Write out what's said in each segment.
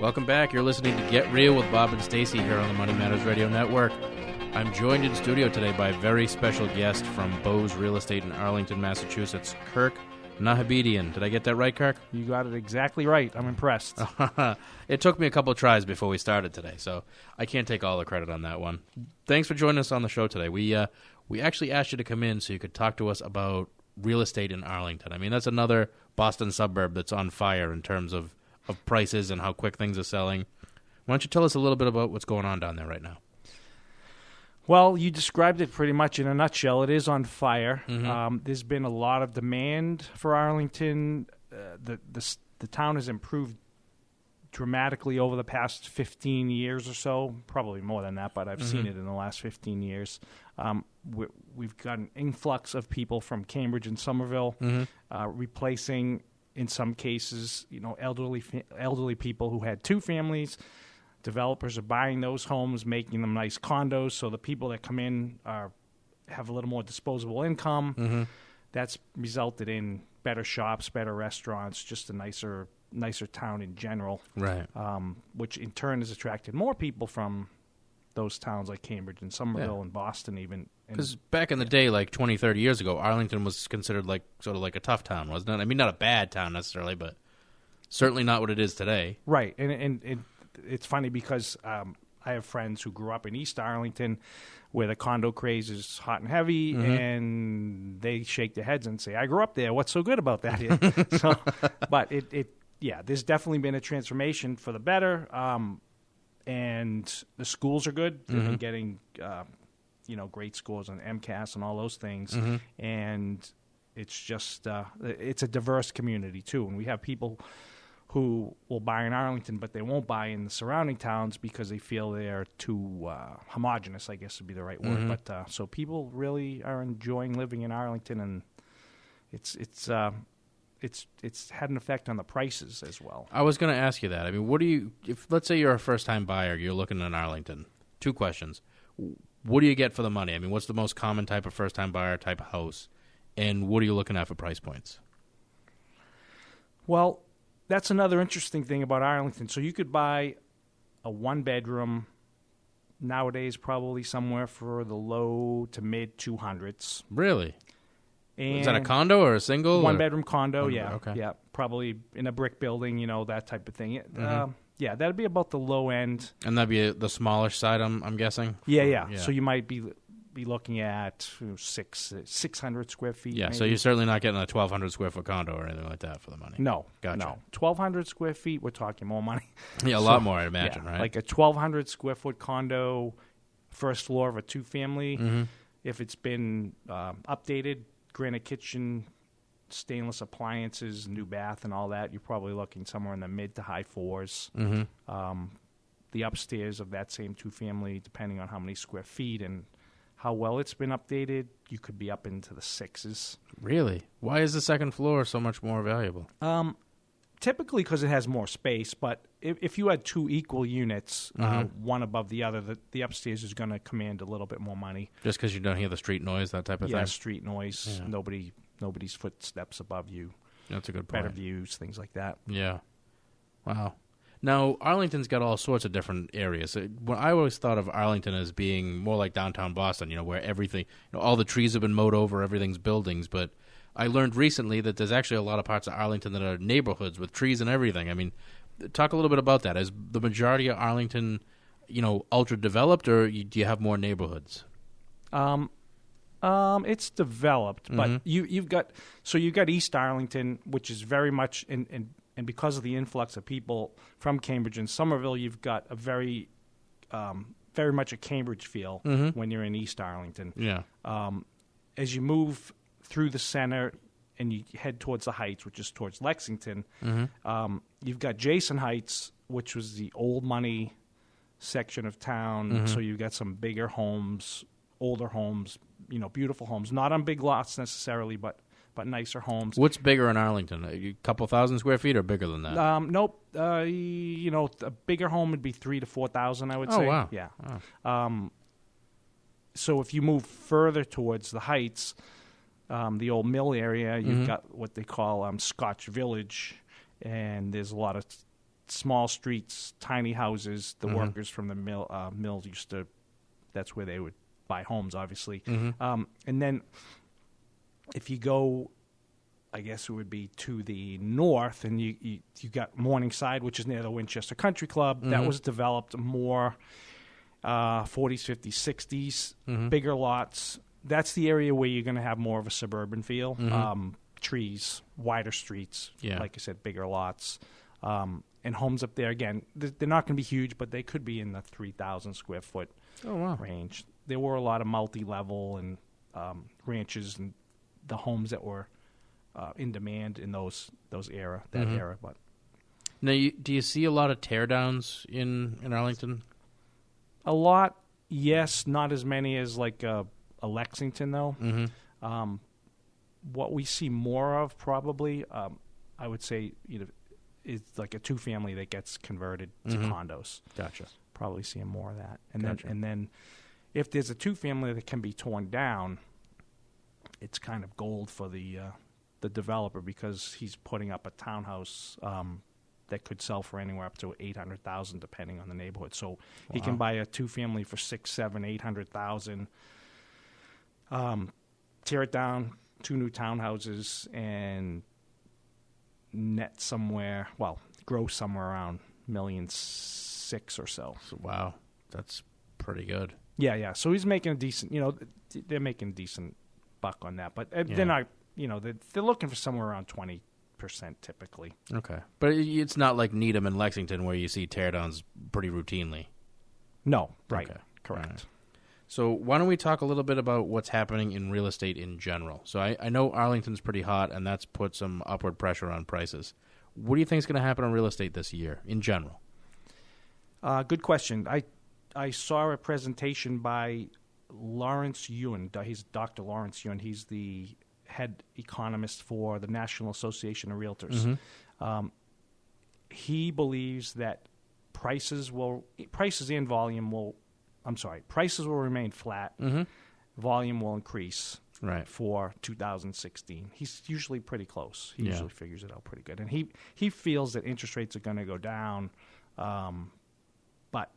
Welcome back. You're listening to Get Real with Bob and Stacey here on the Money Matters Radio Network. I'm joined in studio today by a very special guest from Bose Real Estate in Arlington, Massachusetts, Kirk Nahabedian. Did I get that right, Kirk? You got it exactly right. I'm impressed. It took me a couple of tries before we started today, so I can't take all the credit on that one. Thanks for joining us on the show today. We actually asked you to come in so you could talk to us about real estate in Arlington. I mean, that's another Boston suburb that's on fire in terms of prices and how quick things are selling. Why don't you tell us a little bit about what's going on down there right now? Well, you described it pretty much in a nutshell. It is on fire. Mm-hmm. There's been a lot of demand for Arlington. The town has improved dramatically over the past 15 years or so, probably more than that, but I've seen it in the last 15 years. We've got an influx of people from Cambridge and Somerville, replacing, in some cases, elderly people who had two families. Developers are buying those homes, making them nice condos, so the people that come in have a little more disposable income. Mm-hmm. That's resulted in better shops, better restaurants, just a nicer town in general. Right. Which in turn has attracted more people from those towns like Cambridge and Somerville and Boston even. Because back in the day, like 20, 30 years ago, Arlington was considered sort of like a tough town, wasn't it? I mean, not a bad town necessarily, but certainly not what it is today. Right. And it's funny because I have friends who grew up in East Arlington where the condo craze is hot and heavy, and they shake their heads and say, I grew up there. What's so good about that here? But there's definitely been a transformation for the better, and the schools are good. They've been getting great scores on MCAS and all those things, and it's just it's a diverse community too, and we have people who will buy in Arlington, but they won't buy in the surrounding towns because they feel they're too homogenous, I guess would be the right word. But so people really are enjoying living in Arlington, and it's had an effect on the prices as well. I was going to ask you that. I mean, if let's say you're a first-time buyer, you're looking in Arlington. Two questions. What do you get for the money? I mean, what's the most common type of first-time buyer type of house, and what are you looking at for price points? Well, that's another interesting thing about Arlington. So you could buy a one-bedroom nowadays probably somewhere for the low to mid-200s. Really? And is that a condo or a single? One-bedroom condo, Okay. Yeah, probably in a brick building, that type of thing. Yeah, that'd be about the low end. And that'd be the smallish side, I'm guessing? Yeah. So you might be looking at 600 square feet. Yeah, maybe. So you're certainly not getting a 1,200 square foot condo or anything like that for the money. No, gotcha. No. 1,200 square feet, we're talking more money. Yeah, a lot more, I'd imagine, right? Like a 1,200 square foot condo, first floor of a two-family. If it's been updated, granite kitchen, stainless appliances, new bath and all that, you're probably looking somewhere in the mid to high fours. The upstairs of that same two-family, depending on how many square feet and how well it's been updated, you could be up into the sixes. Really? Why is the second floor so much more valuable? Typically because it has more space, but if you had two equal units, one above the other, the upstairs is going to command a little bit more money. Just because you don't hear the street noise, that type of thing? Yeah, street noise, nobody's footsteps above you. That's a good point. Better views, things like that. Yeah. Wow. Now, Arlington's got all sorts of different areas. I always thought of Arlington as being more like downtown Boston, where everything, all the trees have been mowed over, everything's buildings. But I learned recently that there's actually a lot of parts of Arlington that are neighborhoods with trees and everything. I mean, talk a little bit about that. Is the majority of Arlington, ultra developed, or do you have more neighborhoods? It's developed, but you've got East Arlington, which is very much and because of the influx of people from Cambridge and Somerville, you've got a very much a Cambridge feel when you're in East Arlington. Yeah. As you move through the center and you head towards the Heights, which is towards Lexington, you've got Jason Heights, which was the old money section of town. So you've got some bigger homes, older homes, beautiful homes, not on big lots necessarily, but nicer homes. What's bigger in Arlington? A couple thousand square feet or bigger than that? Nope. A bigger home would be 3,000 to 4,000, I would say. Oh, wow. Yeah. Oh. So if you move further towards the Heights, the old mill area, you've got what they call Scotch Village, and there's a lot of small streets, tiny houses. The workers from the mills used to. That's where they would buy homes, obviously. And then, if you go, I guess it would be to the north, and you got Morningside, which is near the Winchester Country Club. That was developed more 40s, 50s, 60s, bigger lots. That's the area where you're going to have more of a suburban feel. Trees, wider streets, like I said, bigger lots. And homes up there, again, they're not going to be huge, but they could be in the 3,000 square foot range. There were a lot of multi-level and ranches and the homes that were in demand in that era. But now, do you see a lot of teardowns in Arlington? A lot, yes. Not as many as like a Lexington, though. What we see more of, probably, I would say, is like a two-family that gets converted to condos. Gotcha. Probably seeing more of that, and then if there's a two-family that can be torn down, it's kind of gold for the developer, because he's putting up a townhouse that could sell for anywhere up to $800,000, depending on the neighborhood. So he can buy a two-family for $600,000, $700,000, $800,000, tear it down, 2 new townhouses, and net somewhere, gross somewhere around $1.6 million or so. Wow, that's pretty good. Yeah. So he's making a decent, they're making a decent buck on that, but they're not, they're looking for somewhere around 20% typically. Okay, but it's not like Needham and Lexington where you see teardowns pretty routinely. No, right, okay. Correct. Right. So why don't we talk a little bit about what's happening in real estate in general? So I know Arlington's pretty hot, and that's put some upward pressure on prices. What do you think is going to happen in real estate this year in general? Good question. I saw a presentation by Lawrence Yuen. He's Dr. Lawrence Yuen. He's the head economist for the National Association of Realtors. He believes that prices and volume will. Prices will remain flat. Volume will increase for 2016. He's usually pretty close. He usually figures it out pretty good. And he feels that interest rates are going to go down, but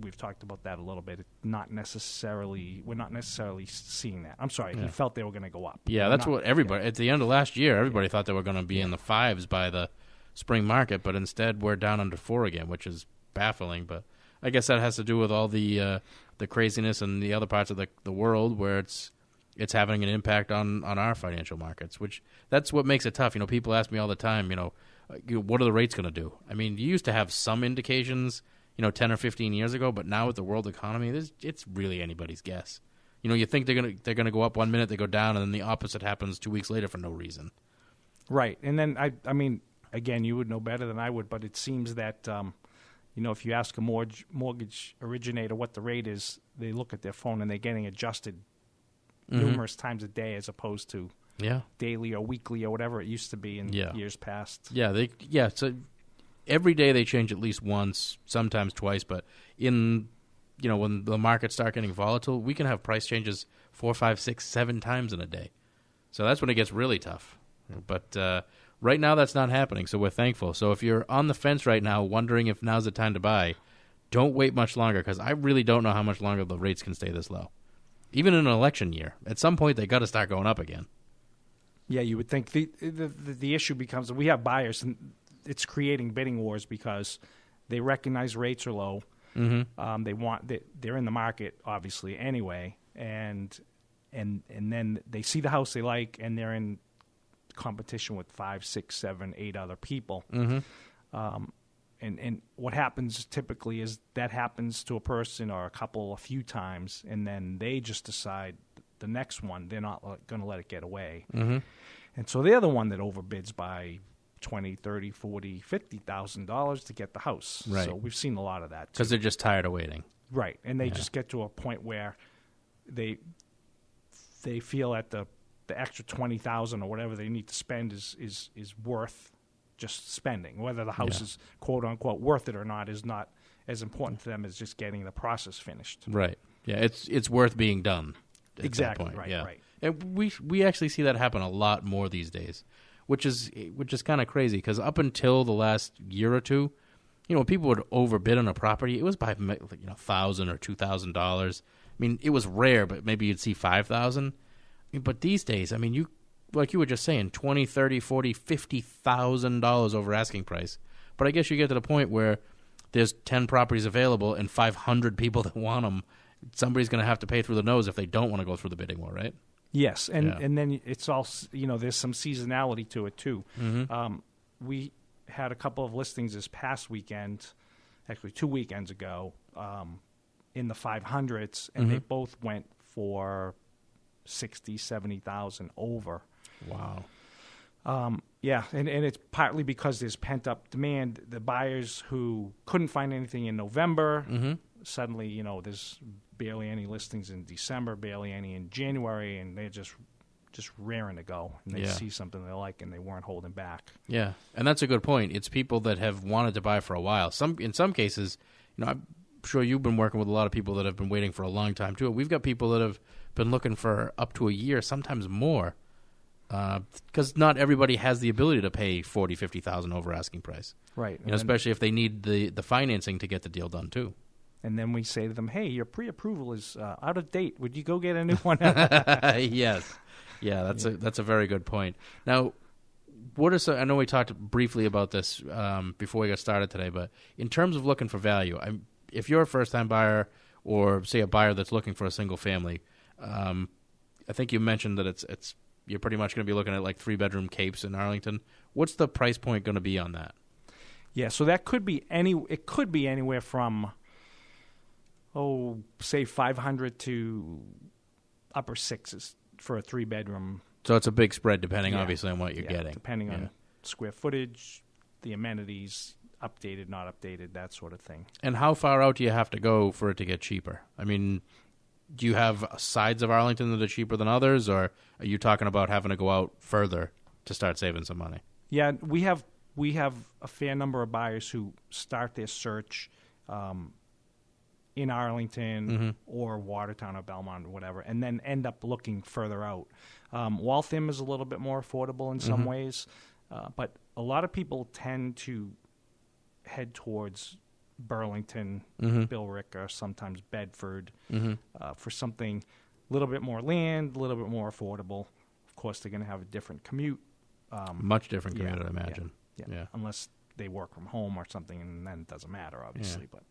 we've talked about that a little bit. We're not necessarily seeing that. He felt they were going to go up. Yeah, that's what everybody, at the end of last year, everybody thought they were going to be in the 5s by the spring market, but instead we're down under 4 again, which is baffling, but I guess that has to do with all the craziness in the other parts of the world where it's having an impact on our financial markets, which that's what makes it tough. People ask me all the time, what are the rates going to do? I mean, you used to have some indications, 10 or 15 years ago, but now with the world economy, it's really anybody's guess. You think they're gonna go up 1 minute, they go down, and then the opposite happens 2 weeks later for no reason. Right, and then I mean, again, you would know better than I would, but it seems that. If you ask a mortgage originator what the rate is, they look at their phone and they're getting adjusted numerous times a day as opposed to daily or weekly or whatever it used to be in years past. So every day they change at least once, sometimes twice, but when the markets start getting volatile, we can have price changes 4, 5, 6, 7 times in a day. So that's when it gets really tough. But right now, that's not happening, so we're thankful. So if you're on the fence right now, wondering if now's the time to buy, don't wait much longer, because I really don't know how much longer the rates can stay this low. Even in an election year, at some point, they got to start going up again. Yeah, you would think the issue becomes that we have buyers, and it's creating bidding wars because they recognize rates are low. They're in the market, obviously, anyway, and then they see the house they like, and they're in competition with 5, 6, 7, 8 other people. And what happens typically is that happens to a person or a couple a few times, and then they just decide the next one they're not going to let it get away. And so they're the one that overbids by $20,000, $30,000, $40,000, $50,000 to get the house. Right. So we've seen a lot of that because they're just tired of waiting. Right, and they just get to a point where they feel that the extra $20,000 or whatever they need to spend is worth just spending. Whether the house is quote unquote worth it or not is not as important to them as just getting the process finished. Right. Yeah, it's worth being done. Exactly. That point. Right. Yeah. Right. And we actually see that happen a lot more these days, which is kind of crazy because up until the last year or two, when people would overbid on a property, it was by $1,000 or $2,000. I mean, it was rare, but maybe you'd see $5,000. But these days, I mean, you like you were just saying, $20,000, $30,000, $40,000, $50,000 over asking price. But I guess you get to the point where there's 10 properties available and 500 people that want them. Somebody's going to have to pay through the nose if they don't want to go through the bidding war, right? Yes, and then it's also, there's some seasonality to it too. Mm-hmm. We had a couple of listings this past weekend, actually 2 weekends ago, in the 500s, and they both went for 60, 70,000 over. Wow. Yeah, and it's partly because there's pent-up demand. The buyers who couldn't find anything in November, suddenly, there's barely any listings in December, barely any in January, and they're just raring to go. And they see something they like, and they weren't holding back. Yeah, and that's a good point. It's people that have wanted to buy for a while. In some cases, I'm sure you've been working with a lot of people that have been waiting for a long time, too. We've got people that have been looking for up to a year, sometimes more, because not everybody has the ability to pay $40,000, $50,000 over asking price. Right. Especially if they need the financing to get the deal done, too. And then we say to them, hey, your pre-approval is out of date. Would you go get a new one? Yes. Yeah, that's a very good point. Now, I know we talked briefly about this before we got started today, but in terms of looking for value, if you're a first-time buyer or, say, a buyer that's looking for a single family, I think you mentioned that you're pretty much going to be looking at like 3-bedroom capes in Arlington. What's the price point going to be on that? Yeah, so that could be anywhere from say 500 to upper sixes for a 3-bedroom. So it's a big spread depending, obviously, on what you're getting. Depending on square footage, the amenities, updated, not updated, that sort of thing. And how far out do you have to go for it to get cheaper? I mean, do you have sides of Arlington that are cheaper than others, or are you talking about having to go out further to start saving some money? Yeah, we have a fair number of buyers who start their search in Arlington or Watertown or Belmont or whatever, and then end up looking further out. Waltham is a little bit more affordable in some ways, but a lot of people tend to head towards Burlington, Billerica, or sometimes Bedford for something a little bit more land, a little bit more affordable. Of course, they're going to have a different commute. Much different commute, I imagine. Yeah. Unless they work from home or something, and then it doesn't matter, obviously. But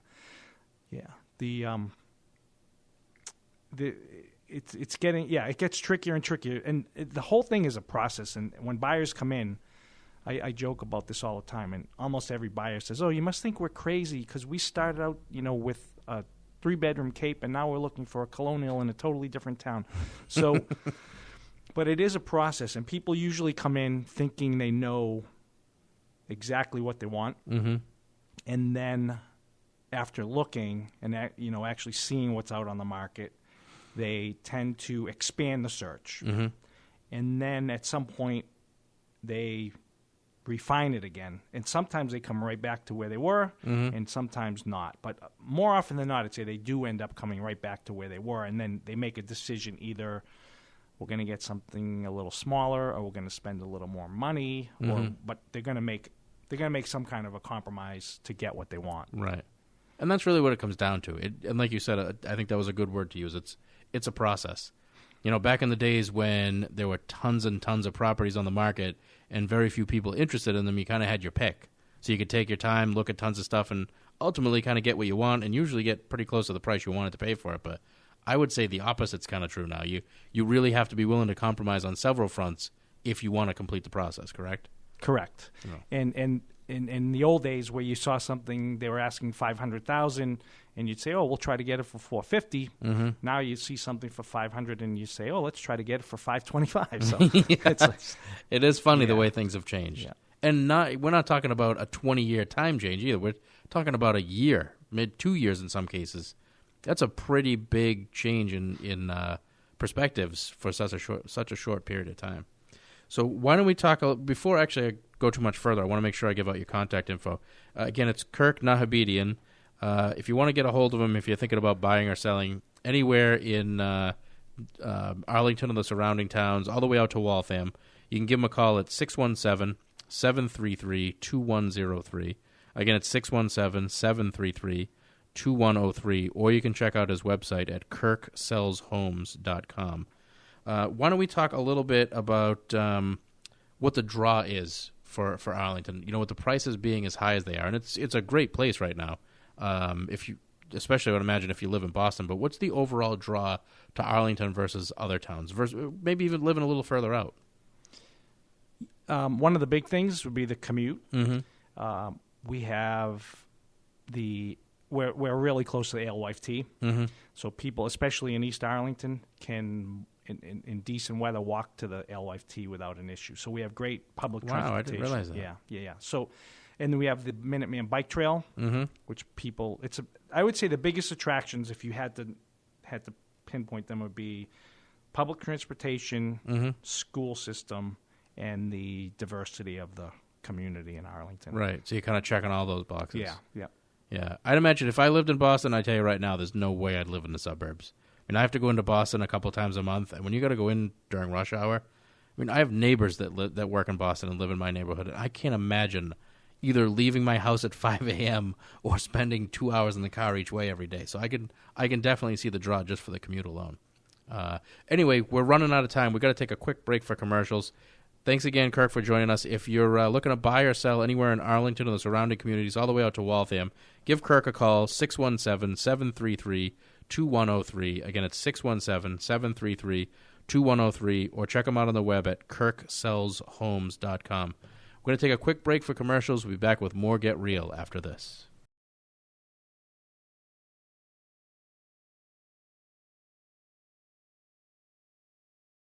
it gets trickier and trickier, and the whole thing is a process. And when buyers come in, I joke about this all the time, and almost every buyer says, "Oh, you must think we're crazy because we started out, with a 3-bedroom cape, and now we're looking for a colonial in a totally different town." So, but it is a process, and people usually come in thinking they know exactly what they want, and then after looking and actually seeing what's out on the market, they tend to expand the search, and then at some point they refine it again, and sometimes they come right back to where they were, and sometimes not. But more often than not, I'd say they do end up coming right back to where they were, and then they make a decision: either we're going to get something a little smaller, or we're going to spend a little more money, but they're going to make some kind of a compromise to get what they want. Right. And that's really what it comes down to. And like you said, I think that was a good word to use. It's a process. Back in the days when there were tons and tons of properties on the market and very few people interested in them, you kind of had your pick. So you could take your time, look at tons of stuff, and ultimately kind of get what you want, and usually get pretty close to the price you wanted to pay for it. But I would say the opposite's kind of true now. You really have to be willing to compromise on several fronts if you want to complete the process, correct? Correct. Oh. And in the old days where you saw something, they were asking $500,000, and you'd say, "Oh, we'll try to get it for $450,000." Now you see something for $500,000, and you say, "Oh, let's try to get it for $525,000." So it is funny the way things have changed. Yeah. And we're not talking about a 20-year time change either. We're talking about a year, 2 years in some cases. That's a pretty big change in perspectives for such a short period of time. So why don't we talk before actually I go too much further? I want to make sure I give out your contact info. Again, it's Kirk Nahabedian. If you want to get a hold of him, if you're thinking about buying or selling anywhere in Arlington and the surrounding towns, all the way out to Waltham, You can give them a call at 617-733-2103. Again, it's 617-733-2103, or you can check out his website at kirksellshomes.com. Why don't we talk a little bit about what the draw is for Arlington? You know, with the prices being as high as they are, and it's a great place right now. Especially I would imagine if you live in Boston, but what's the overall draw to Arlington versus other towns, versus maybe even living a little further out? One of the big things would be the commute. Mm-hmm. We have we're really close to the Alewife T, so people, especially in East Arlington, can in decent weather walk to the Alewife T without an issue. So we have great public transportation. I didn't realize that. Yeah. So, and then we have the Minuteman Bike Trail, which people I would say the biggest attractions, if you had to pinpoint them, would be public transportation, school system, and the diversity of the community in Arlington. Right. So you're kind of checking all those boxes. Yeah. I'd imagine if I lived in Boston, I tell you right now, there's no way I'd live in the suburbs. I mean, I have to go into Boston a couple times a month, and when you got to go in during rush hour, I mean, I have neighbors that work in Boston and live in my neighborhood, and I can't imagine either leaving my house at 5 a.m. or spending 2 hours in the car each way every day. So I can definitely see the draw just for the commute alone. Anyway, we're running out of time. We've got to take a quick break for commercials. Thanks again, Kirk, for joining us. If you're looking to buy or sell anywhere in Arlington or the surrounding communities all the way out to Waltham, give Kirk a call, 617-733-2103. Again, it's 617-733-2103, or check them out on the web at kirksellshomes.com. We're going to take a quick break for commercials. We'll be back with more Get Real after this.